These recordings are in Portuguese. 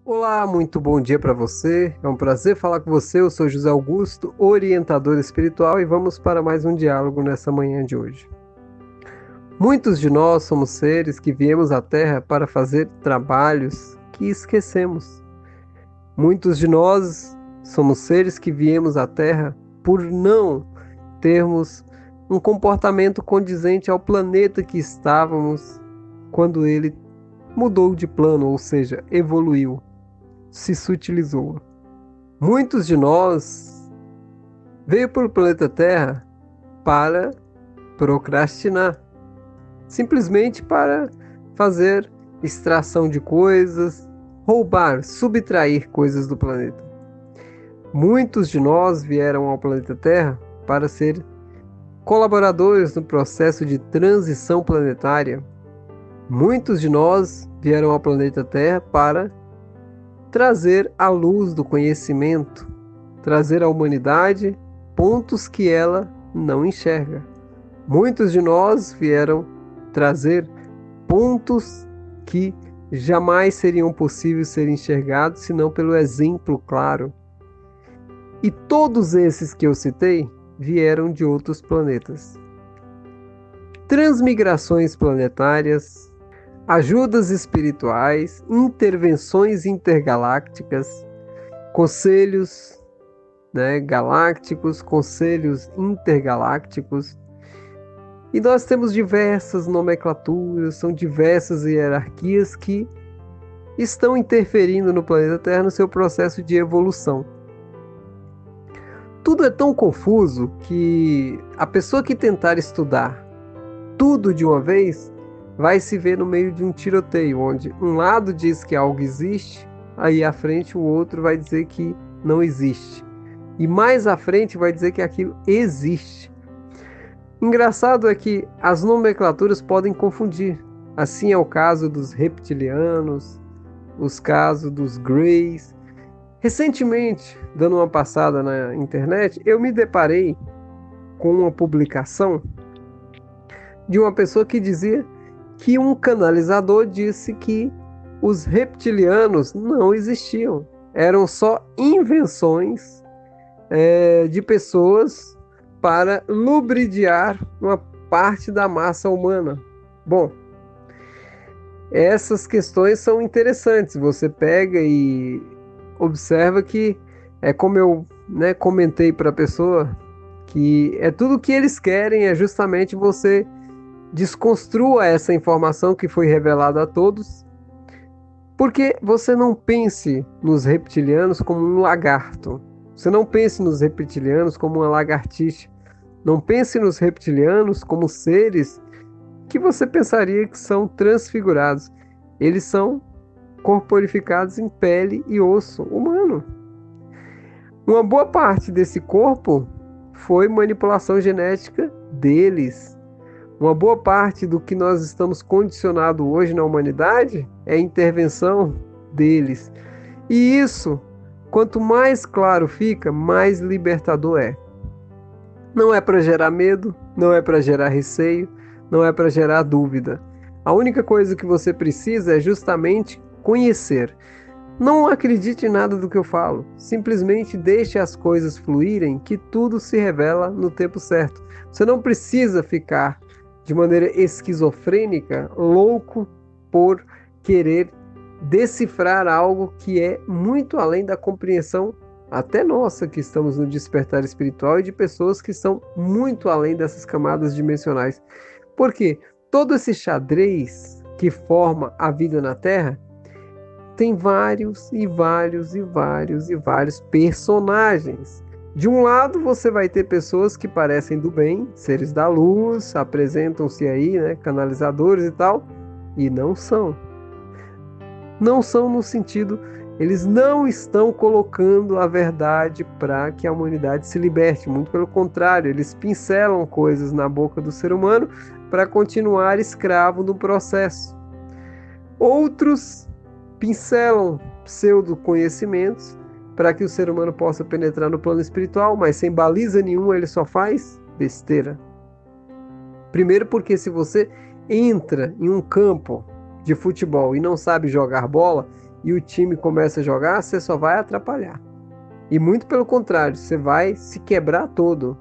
Olá, muito bom dia para você. É um prazer falar com você. Eu sou José Augusto, orientador espiritual, e vamos para mais um diálogo nessa manhã de hoje. Muitos de nós somos seres que viemos à Terra para fazer trabalhos que esquecemos. Muitos de nós somos seres que viemos à Terra por não termos um comportamento condizente ao planeta que estávamos quando ele mudou de plano, ou seja, evoluiu, se sutilizou. Muitos de nós veio para o planeta Terra para procrastinar, simplesmente para fazer extração de coisas, roubar, subtrair coisas do planeta. Muitos de nós vieram ao planeta Terra para ser colaboradores no processo de transição planetária. Muitos de nós vieram ao planeta Terra para trazer à luz do conhecimento, trazer à humanidade pontos que ela não enxerga. Muitos de nós vieram trazer pontos que jamais seriam possíveis ser enxergados senão pelo exemplo claro. E todos esses que eu citei vieram de outros planetas. Transmigrações planetárias, ajudas espirituais, intervenções intergalácticas, conselhos, galácticos, conselhos intergalácticos. E nós temos diversas nomenclaturas, são diversas hierarquias que estão interferindo no planeta Terra no seu processo de evolução. Tudo é tão confuso que a pessoa que tentar estudar tudo de uma vez vai se ver no meio de um tiroteio, onde um lado diz que algo existe, aí à frente o outro vai dizer que não existe. E mais à frente vai dizer que aquilo existe. Engraçado é que as nomenclaturas podem confundir. Assim é o caso dos reptilianos, os casos dos Greys. Recentemente, dando uma passada na internet, eu me deparei com uma publicação de uma pessoa que dizia que um canalizador disse que os reptilianos não existiam. Eram só invenções de pessoas para lubridiar uma parte da massa humana. Bom, essas questões são interessantes. Você pega e observa que é como eu comentei para a pessoa, que é tudo que eles querem é justamente você desconstrua essa informação que foi revelada a todos, porque você não pense nos reptilianos como um lagarto. Você não pense nos reptilianos como uma lagartixa. Não pense nos reptilianos como seres que você pensaria que são transfigurados. Eles são corporificados em pele e osso humano. Uma boa parte desse corpo foi manipulação genética deles. Uma boa parte do que nós estamos condicionados hoje na humanidade é intervenção deles. E isso, quanto mais claro fica, mais libertador é. Não é para gerar medo, não é para gerar receio, não é para gerar dúvida. A única coisa que você precisa é justamente conhecer. Não acredite em nada do que eu falo. Simplesmente deixe as coisas fluírem, que tudo se revela no tempo certo. Você não precisa ficar de maneira esquizofrênica, louco por querer decifrar algo que é muito além da compreensão até nossa, que estamos no despertar espiritual, e de pessoas que estão muito além dessas camadas dimensionais. Porque todo esse xadrez que forma a vida na Terra tem vários personagens. De um lado, você vai ter pessoas que parecem do bem, seres da luz, apresentam-se aí, canalizadores e tal, e não são. Não são no sentido, eles não estão colocando a verdade para que a humanidade se liberte. Muito pelo contrário, eles pincelam coisas na boca do ser humano para continuar escravo do processo. Outros pincelam pseudo-conhecimentos para que o ser humano possa penetrar no plano espiritual, mas sem baliza nenhuma ele só faz besteira. Primeiro porque se você entra em um campo de futebol e não sabe jogar bola, e o time começa a jogar, você só vai atrapalhar. E muito pelo contrário, você vai se quebrar todo.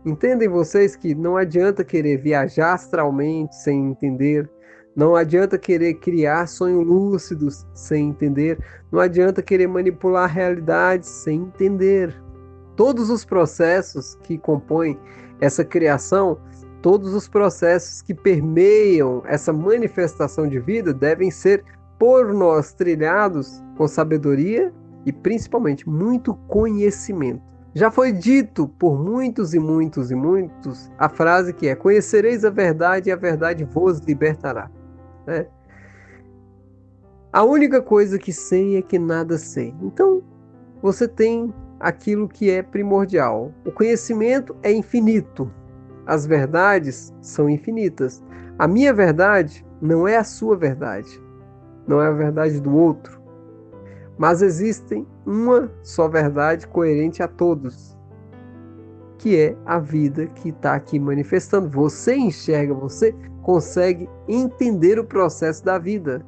Entendem vocês que não adianta querer viajar astralmente sem entender, não adianta querer criar sonhos lúcidos sem entender, não adianta querer manipular a realidade sem entender. Todos os processos que compõem essa criação, todos os processos que permeiam essa manifestação de vida devem ser por nós trilhados com sabedoria e principalmente muito conhecimento. Já foi dito por muitos e muitos e muitos a frase que é: conhecereis a verdade e a verdade vos libertará. Né? A única coisa que sei é que nada sei. Então, você tem aquilo que é primordial. O conhecimento é infinito. As verdades são infinitas. A minha verdade não é a sua verdade. Não é a verdade do outro. Mas existe uma só verdade coerente a todos, que é a vida que está aqui manifestando. Você enxerga, você consegue entender o processo da vida.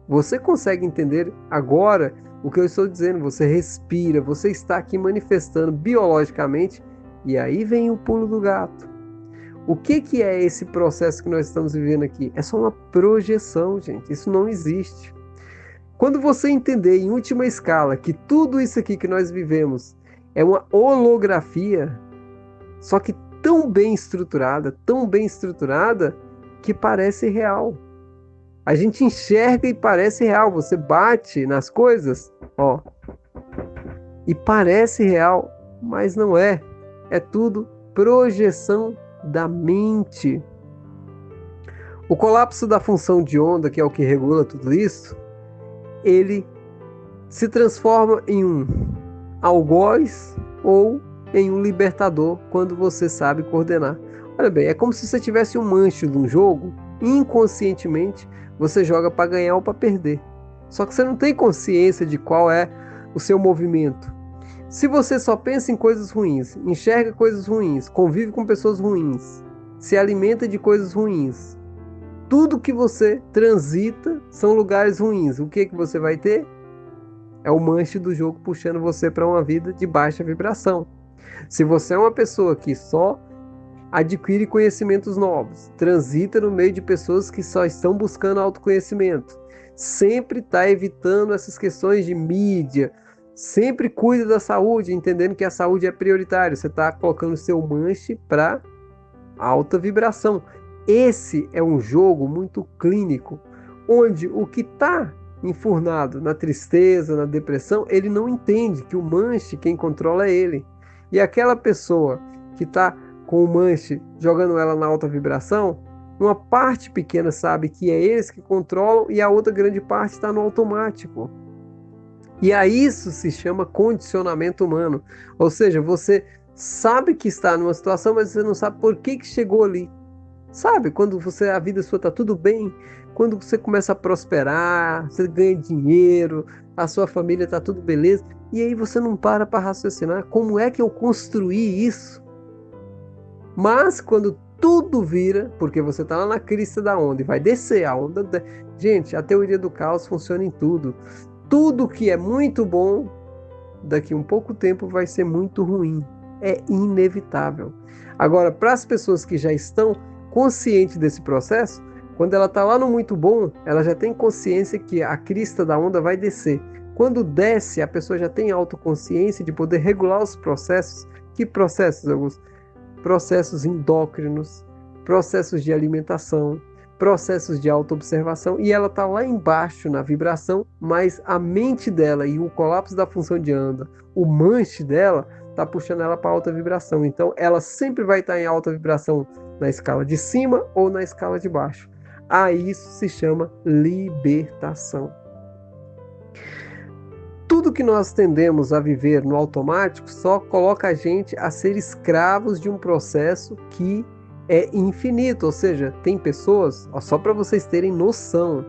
Você consegue entender agora o que eu estou dizendo. Você respira, você está aqui manifestando biologicamente, e aí vem o pulo do gato. O que é esse processo que nós estamos vivendo aqui? É só uma projeção, gente. Isso não existe. Quando você entender em última escala que tudo isso aqui que nós vivemos é uma holografia, só que tão bem estruturada, que parece real. A gente enxerga e parece real. Você bate nas coisas, ó, e parece real, mas não é. É tudo projeção da mente. O colapso da função de onda, que é o que regula tudo isso, ele se transforma em um algoz ou em um libertador quando você sabe coordenar. Olha bem, é como se você tivesse um manche de um jogo, inconscientemente você joga para ganhar ou para perder. Só que você não tem consciência de qual é o seu movimento. Se você só pensa em coisas ruins, enxerga coisas ruins, convive com pessoas ruins, se alimenta de coisas ruins, tudo que você transita são lugares ruins. O que você vai ter? É o manche do jogo puxando você para uma vida de baixa vibração. Se você é uma pessoa que só adquire conhecimentos novos, transita no meio de pessoas que só estão buscando autoconhecimento, sempre está evitando essas questões de mídia, sempre cuida da saúde, entendendo que a saúde é prioritária, você está colocando o seu manche para alta vibração. Esse é um jogo muito clínico, onde o que está enfurnado na tristeza, na depressão, ele não entende que o manche, quem controla é ele. E aquela pessoa que está com o manche jogando ela na alta vibração, uma parte pequena sabe que é eles que controlam e a outra grande parte está no automático. E a isso se chama condicionamento humano. Ou seja, você sabe que está numa situação, mas você não sabe por que chegou ali. Sabe, quando a vida sua está tudo bem, quando você começa a prosperar, você ganha dinheiro, a sua família está tudo beleza, e aí você não para raciocinar como é que eu construí isso. Mas quando tudo vira, porque você está lá na crista da onda e vai descer a onda. Gente, a teoria do caos funciona em tudo. Tudo que é muito bom, daqui a um pouco tempo vai ser muito ruim. É inevitável. Agora, para as pessoas que já estão conscientes desse processo, quando ela está lá no muito bom, ela já tem consciência que a crista da onda vai descer. Quando desce, a pessoa já tem autoconsciência de poder regular os processos. Que processos, Augusto? Processos endócrinos, processos de alimentação, processos de autoobservação, e ela está lá embaixo na vibração, mas a mente dela e o colapso da função de onda, o manche dela, está puxando ela para alta vibração. Então, ela sempre vai estar em alta vibração na escala de cima ou na escala de baixo. A isso se chama libertação. Tudo que nós tendemos a viver no automático só coloca a gente a ser escravos de um processo que é infinito. Ou seja, tem pessoas, só para vocês terem noção,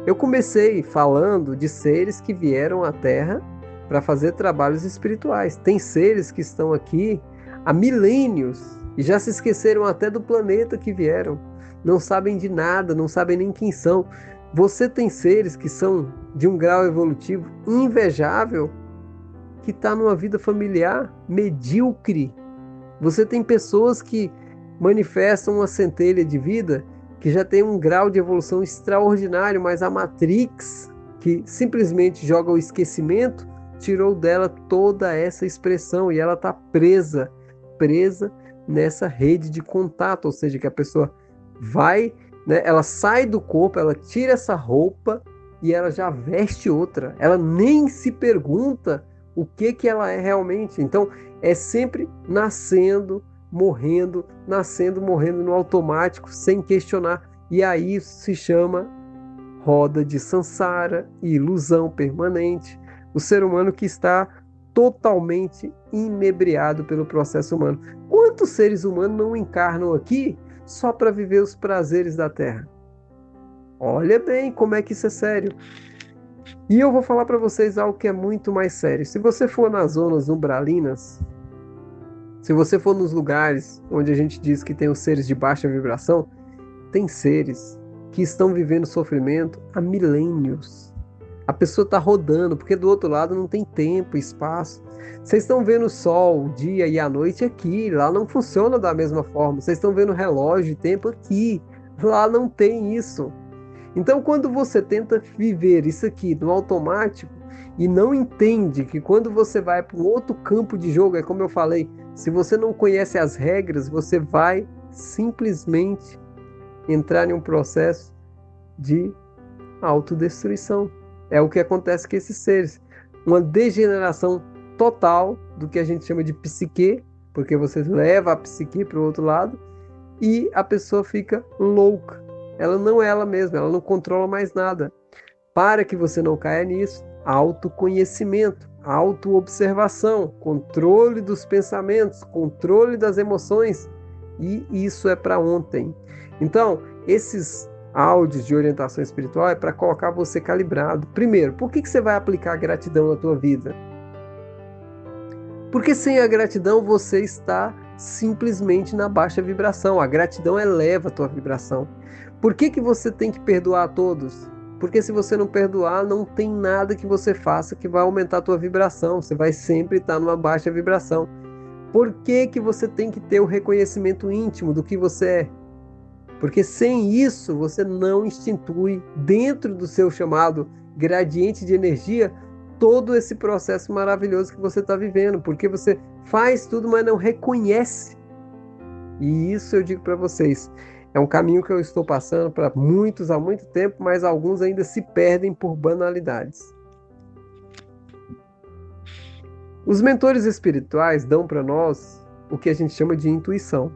eu comecei falando de seres que vieram à Terra para fazer trabalhos espirituais. Tem seres que estão aqui há milênios e já se esqueceram até do planeta que vieram. Não sabem de nada, não sabem nem quem são. Você tem seres que são de um grau evolutivo invejável que está numa vida familiar medíocre. Você tem pessoas que manifestam uma centelha de vida que já tem um grau de evolução extraordinário, mas a Matrix, que simplesmente joga o esquecimento, tirou dela toda essa expressão e ela está presa nessa rede de contato, ou seja, que a pessoa vai, né, ela sai do corpo, ela tira essa roupa e ela já veste outra. Ela nem se pergunta o que ela é realmente. Então, é sempre nascendo, morrendo no automático, sem questionar. E aí isso se chama roda de samsara e ilusão permanente. O ser humano que está totalmente inebriado pelo processo humano. Quantos seres humanos não encarnam aqui só para viver os prazeres da Terra? Olha bem como é que isso é sério. E eu vou falar para vocês algo que é muito mais sério. Se você for nas zonas umbralinas, se você for nos lugares onde a gente diz que tem os seres de baixa vibração, tem seres que estão vivendo sofrimento há milênios. A pessoa está rodando, porque do outro lado não tem tempo, espaço. Vocês estão vendo o sol, o dia e a noite aqui, lá não funciona da mesma forma. Vocês estão vendo o relógio e tempo aqui, lá não tem isso. Então, quando você tenta viver isso aqui no automático e não entende que quando você vai para um outro campo de jogo, é como eu falei, se você não conhece as regras, você vai simplesmente entrar em um processo de autodestruição. É o que acontece com esses seres. Uma degeneração total do que a gente chama de psique, porque você leva a psique para o outro lado e a pessoa fica louca. Ela não é ela mesma, ela não controla mais nada. Para que você não caia nisso, autoconhecimento, autoobservação, controle dos pensamentos, controle das emoções, e isso é para ontem. Então, esses áudios de orientação espiritual é para colocar você calibrado. Primeiro, por que você vai aplicar a gratidão na tua vida? Porque sem a gratidão você está simplesmente na baixa vibração. A gratidão eleva a tua vibração. Por que você tem que perdoar a todos? Porque se você não perdoar, não tem nada que você faça que vai aumentar a tua vibração. Você vai sempre estar numa baixa vibração. Por que você tem que ter o reconhecimento íntimo do que você é? Porque sem isso, você não institui dentro do seu chamado gradiente de energia todo esse processo maravilhoso que você está vivendo. Porque você faz tudo, mas não reconhece. E isso eu digo para vocês. É um caminho que eu estou passando para muitos há muito tempo, mas alguns ainda se perdem por banalidades. Os mentores espirituais dão para nós o que a gente chama de intuição.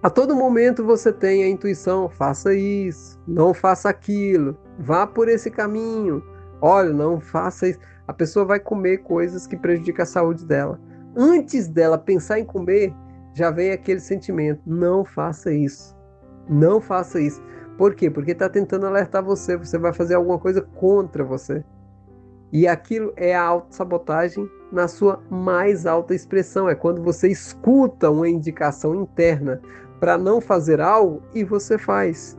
A todo momento você tem a intuição, faça isso, não faça aquilo, vá por esse caminho, olha, não faça isso. A pessoa vai comer coisas que prejudicam a saúde dela. Antes dela pensar em comer, já vem aquele sentimento, não faça isso, não faça isso. Por quê? Porque está tentando alertar você, você vai fazer alguma coisa contra você. E aquilo é a autossabotagem na sua mais alta expressão, é quando você escuta uma indicação interna para não fazer algo e você faz.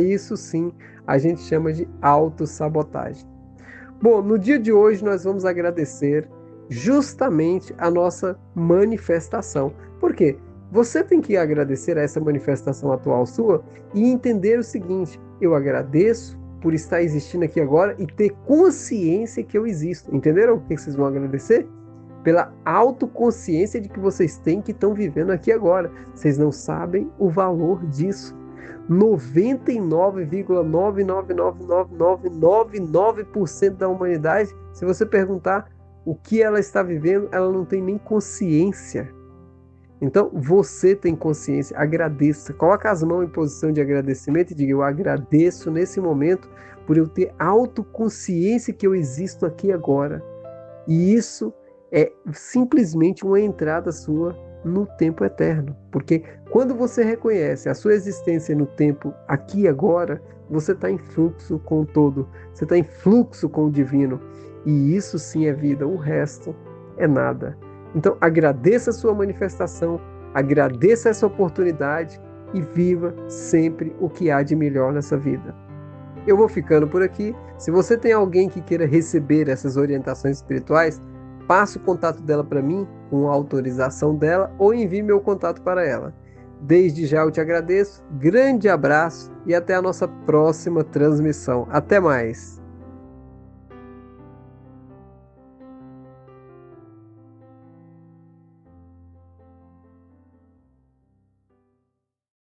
Isso sim a gente chama de autossabotagem. Bom, no dia de hoje nós vamos agradecer justamente a nossa manifestação. Por quê? Você tem que agradecer a essa manifestação atual sua e entender o seguinte: eu agradeço por estar existindo aqui agora e ter consciência que eu existo. Entenderam o que vocês vão agradecer? Pela autoconsciência de que vocês têm que estão vivendo aqui agora. Vocês não sabem o valor disso. 99,9999999% da humanidade, se você perguntar o que ela está vivendo, ela não tem nem consciência. Então, você tem consciência, agradeça. Coloca as mãos em posição de agradecimento e diga: eu agradeço nesse momento por eu ter autoconsciência que eu existo aqui agora. E isso é simplesmente uma entrada sua no tempo eterno. Porque quando você reconhece a sua existência no tempo aqui e agora, você está em fluxo com o todo. Você está em fluxo com o divino. E isso sim é vida. O resto é nada. Então agradeça a sua manifestação, agradeça essa oportunidade e viva sempre o que há de melhor nessa vida. Eu vou ficando por aqui. Se você tem alguém que queira receber essas orientações espirituais, passe o contato dela para mim, com a autorização dela, ou envie meu contato para ela. Desde já eu te agradeço, grande abraço e até a nossa próxima transmissão. Até mais!